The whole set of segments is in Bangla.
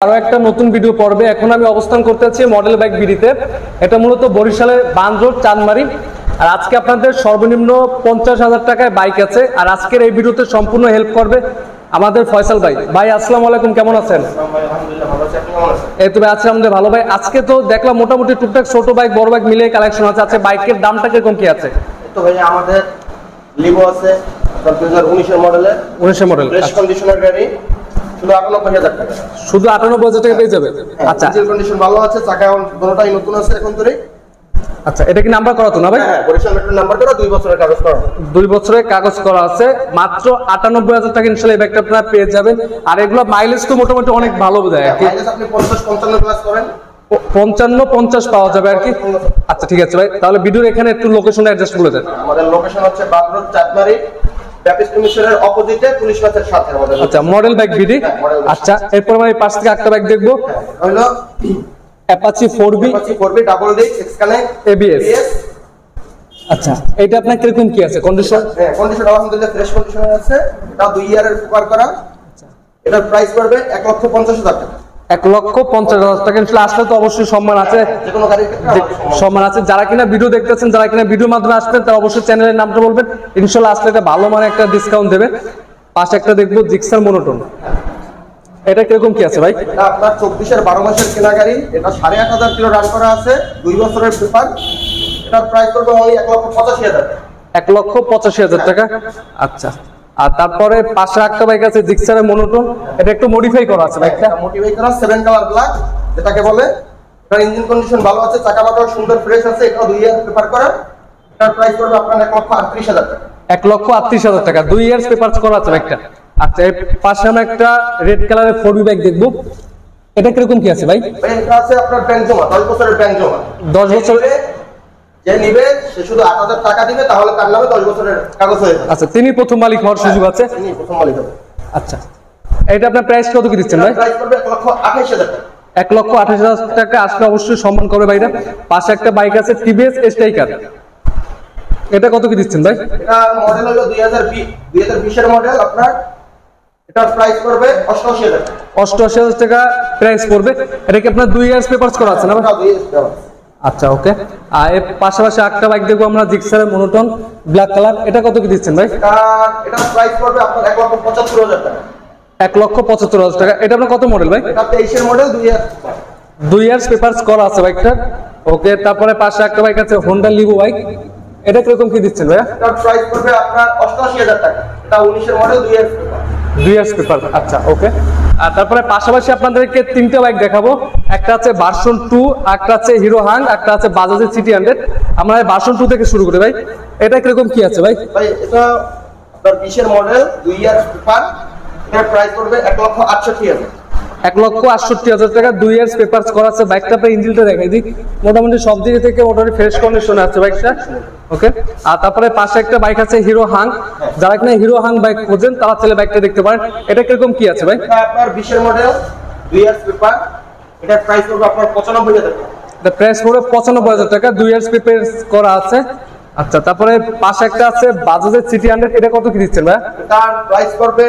আরো একটা নতুন ভিডিও পর্বে এখন আমি অবস্থান করতে আছি মডেল বাইক বিডিতে। এটা মূলত বরিশালের বান রোড চাঁদমারি। আর আজকে আপনাদের সর্বনিম্ন 50,000 টাকায় বাইক আছে। আর আজকের এই ভিডিওতে সম্পূর্ণ হেল্প করবে আমাদের ফয়সাল ভাই। ভাই আসসালামু আলাইকুম, কেমন আছেন? এই তো ভাই আছি আমাদের ভালো। ভাই আজকে তো দেখলাম মোটামুটি টুকটাক ছোট বাইক বড় বাইক মিলিয়ে কালেকশন আছে। আচ্ছা বাইকের দামটা কিরকম কি আছে? তো ভাই আমাদের লিভো আছে 2019 এর মডেলের 19 এর মডেল ফ্রেশ কন্ডিশনের গাড়ি, শুধু 98,000 টাকা। শুধু 98,000 টাকা পেয়ে যাবে। আচ্ছা ইঞ্জিন কন্ডিশন ভালো আছে, চাকা দুটোটাই নতুন আছে এখন ধরে। আচ্ছা এটা কি নাম্বার করা তো না ভাই? হ্যাঁ, বরিশাল মেট্রো নাম্বার করা, 2 বছরের কাগজ করা। 2 বছরের কাগজ করা আছে, মাত্র 98,000 টাকা ইনশাআল্লাহ এই ব্যাগটা আপনারা পেয়ে যাবেন। আর এগুলো মাইলেজ তো মোটামুটি অনেক ভালো দেয় আর কি। মাইলেজ আপনি 50-55 প্লাস করেন, 55-50 পাওয়া যাবে আর কি। আচ্ছা ঠিক আছে ভাই, তাহলে ভিডিওর এখানে একটু লোকেশনটা অ্যাডজাস্ট করে দেন। আমাদের লোকেশন হচ্ছে বান রোড চাঁদমারি, ট্রাফিক কমিশনের অপোজিটে পুলিশ বাসের সাথে আমাদের। আচ্ছা মডেল বাইক বিডি। আচ্ছা এরপর আমি পাশ থেকে একটা বাইক দেখবো, হলো Apache 4B double disc X Connect ABS। আচ্ছা এটা আপনার কিরকম কি আছে কন্ডিশন? হ্যাঁ, কন্ডিশন আলহামদুলিল্লাহ ফ্রেশ কন্ডিশনে আছে। এটা 2 ইয়ারের পেপার করা। এটার প্রাইস পড়বে 1,50,000 টাকা। 1,50,000 টাকা। ইনশাআল্লাহ আসলে তো অবশ্যই সম্মান আছে, যে কোনো গাড়ির ক্ষেত্রে সম্মান আছে। যারা কিনা ভিডিও দেখতেছেন, যারা কিনা ভিডিওর মাধ্যমে আসবেন, তারা অবশ্যই চ্যানেলের নামটা বলবেন। ইনশাআল্লাহ আসলে এটা ভালো মানে একটা ডিসকাউন্ট দেবে। পাশে একটা দেখবো জিক্সার মনোটোন, এটা কিরকম কি আছে ভাই? এটা আপনার 24 এর 12 মাসের কেনা গাড়ি। এটা 8,500 কিলো রান করা আছে, 2 বছরের পেপার। এটার প্রাইস পড়বে only 1,85,000 টাকা। 1,85,000 টাকা। আচ্ছা আর তারপরে পাশে একটা বাইক আছে জিক্সারের মনোটোন, এটা একটু মডিফাই করা আছে বাইকটা। মোটিভেট করা 7 কালার ব্ল্যাক যেটাকে বলে। এটার ইঞ্জিন কন্ডিশন ভালো আছে, চাকা বাটাও সুন্দর ফ্রেশ আছে। এটা 2 ইয়ার পেপার করা। এটার প্রাইস পড়বে আপনার 1,38,000 টাকা। 1,38,000 টাকা, 2 ইয়ার্স পেপারস করা আছে বাইকটা। আচ্ছা এর পাশে আমরা একটা রেড কালারের 4B বাইক দেখবো, এটা কিরকম কি আছে ভাই? এটা আছে আপনার ব্যাংক জমা, 10 বছরের ব্যাংক জমা। 10 বছর যে নিবে সে শুধু 8,000 টাকা দিবে, তাহলে তার নামে 10 বছরের কাগজ হয়ে যাবে। আচ্ছা তিনি প্রথম মালিক হওয়ার সুযোগ আছে। তিনি প্রথম মালিক হবে। আচ্ছা এটা আপনার প্রাইস কত কি দিচ্ছেন ভাই? প্রাইস পড়বে 1,28,000 টাকা। 1,28,000 টাকা আসলে অবশ্যই সম্মান করবে ভাইরা। পাশে একটা বাইক আছে TVS স্ট্রাইকার, এটা কত কি দিচ্ছেন ভাই? এটা মডেল হলো 2020 এর মডেল। আপনার এটার প্রাইস পড়বে 88,000 টাকা। 88,000 টাকা প্রাইস পড়বে। এটা কি আপনার 2 ইয়ার্স পেপারস করা আছে না ভাই? আচ্ছা ওকে। আর এর পাশাপাশি একটা বাইক দেখবো আমরা জিক্সারের মনোটোন ব্ল্যাক কালার, এটা কত কি দিচ্ছেন ভাই? এটার প্রাইস পড়বে আপনার 1,75,000 টাকা। 1,75,000 টাকা। এটা আপনার কত মডেল ভাই? এটা 23 এর মডেল, 2 ইয়ার্স পেপারস করা আছে বাইকটা। ওকে তারপরে পাশে একটা বাইক আছে হোন্ডা লিভো বাইক, এটা কিরকম কি দিচ্ছেন ভাইয়া? এটার প্রাইস পড়বে আপনার 88,000 টাকা। এটা 19 এর model, 2 years paper. 2 years paper. আচ্ছা ওকে। আর তারপরে পাশাপাশি আপনাদেরকে 3টে বাইক দেখাবো। একটা আছে ভার্সন 2, একটা আছে হিরো হাং, একটা আছে বাজাজের সিটি 100। আমরা ভার্সন 2 থেকে শুরু করি ভাই, এটা কিরকম কি আছে ভাই? ভাই এটা আপনার 20 এর মডেল, 2 ইয়ার্স পেপার। এটার প্রাইস পড়বে 1,68,000। 1,68,000 টাকা, 2 ইয়ার্স পেপারস করা আছে। বাইকটা আপনার ইঞ্জিনটা দেখাই দিই, মোটামুটি সব দিকে থেকে মোটামুটি ফ্রেশ কন্ডিশনে আছে বাইকটা। ওকে আর তারপরে পাশে একটা বাইক আছে হিরো হাং, যারা কিনা হিরো হাং বাইক খোঁজেন তারা ছেলে বাইকটা দেখতে পারেন। এটা কিরকম কি আছে ভাই? এটা আপনার 20 এর মডেল, 2 ইয়ার্স পেপার। এটার প্রাইস পড়বে আপনার 95,000 টাকা। এটা প্রাইস পড়বে 95,000 টাকা, 2 ইয়ার্স পেপারস করা আছে। আচ্ছা তারপরে পাশে একটা আছে বাজাজের সিটি 100, এটা কত কি দিচ্ছেন ভাই? তার প্রাইস পড়বে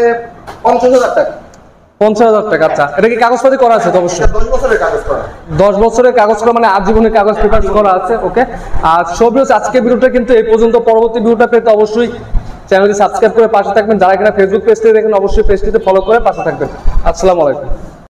50,000 টাকা। 50,000 টাকা। আচ্ছা এটা কি কাগজপাতি করা আছে? তো অবশ্যই 10 বছরের কাগজ করা। 10 বছরের কাগজ করা, মানে আজীবনের কাগজ পেপার করা আছে। ওকে আর সবই হচ্ছে আজকের ভিডিওটা কিন্তু এই পর্যন্ত। পরবর্তী ভিডিওটা পেতে অবশ্যই চ্যানেলটি সাবস্ক্রাইব করে পাশে থাকবেন। যারা কিনা ফেসবুক পেজটি দেখেন অবশ্যই পেজটিতে ফলো করে পাশে থাকবেন। আসসালামু আলাইকুম।